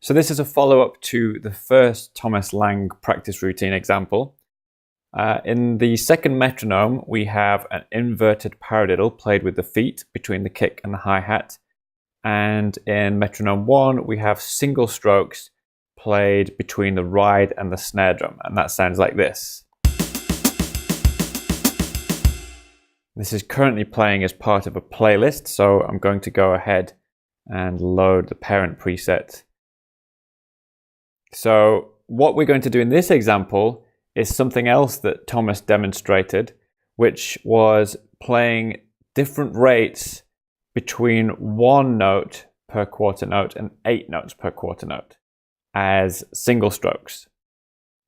So this is a follow-up to the first Thomas Lang practice routine example. In the second metronome, we have an inverted paradiddle played with the feet between the kick and the hi-hat. And in metronome 1, we have single strokes played between the ride and the snare drum. And that sounds like this. This is currently playing as part of a playlist, so I'm going to go ahead and load the parent preset. So what we're going to do in this example is something else that Thomas demonstrated, which was playing different rates between 1 note per quarter note and 8 notes per quarter note as single strokes.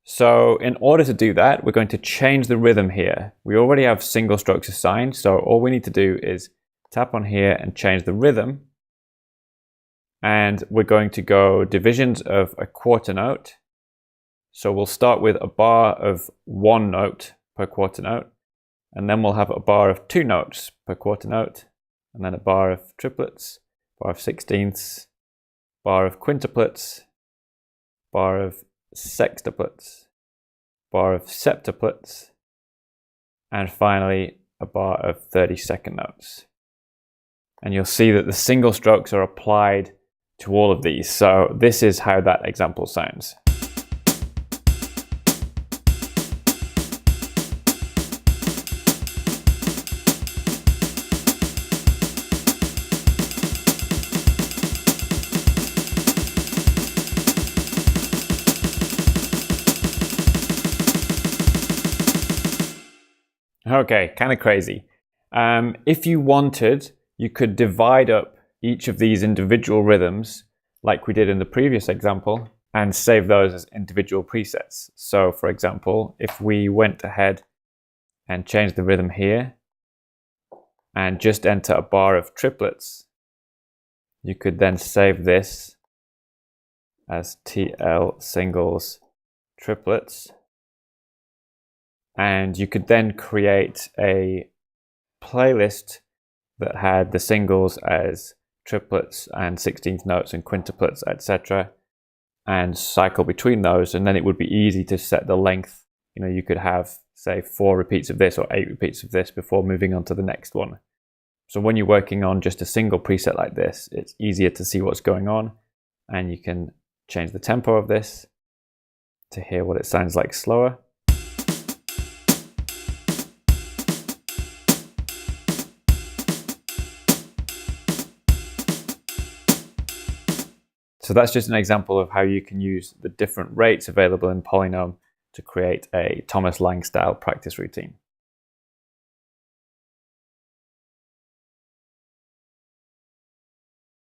So in order to do that, we're going to change the rhythm here. We already have single strokes assigned, so all we need to do is tap on here and change the rhythm. And we're going to go divisions of a quarter note. So we'll start with a bar of 1 note per quarter note, and then we'll have a bar of 2 notes per quarter note, and then a bar of triplets, bar of sixteenths, bar of quintuplets, bar of sextuplets, bar of septuplets, and finally a bar of 32nd notes. And you'll see that the single strokes are applied to all of these. So this is how that example sounds. Okay, kind of crazy. If you wanted, you could divide up each of these individual rhythms like we did in the previous example and save those as individual presets. So for example, if we went ahead and changed the rhythm here and just enter a bar of triplets, you could then save this as TL singles triplets. And you could then create a playlist that had the singles as triplets and 16th notes and quintuplets, etc., and cycle between those, and then it would be easy to set the length. You know, you could have, say, 4 repeats of this or 8 repeats of this before moving on to the next one. So when you're working on just a single preset like this, it's easier to see what's going on, and you can change the tempo of this to hear what it sounds like slower. So that's just an example of how you can use the different rates available in PolyNome to create a Thomas Lang style practice routine.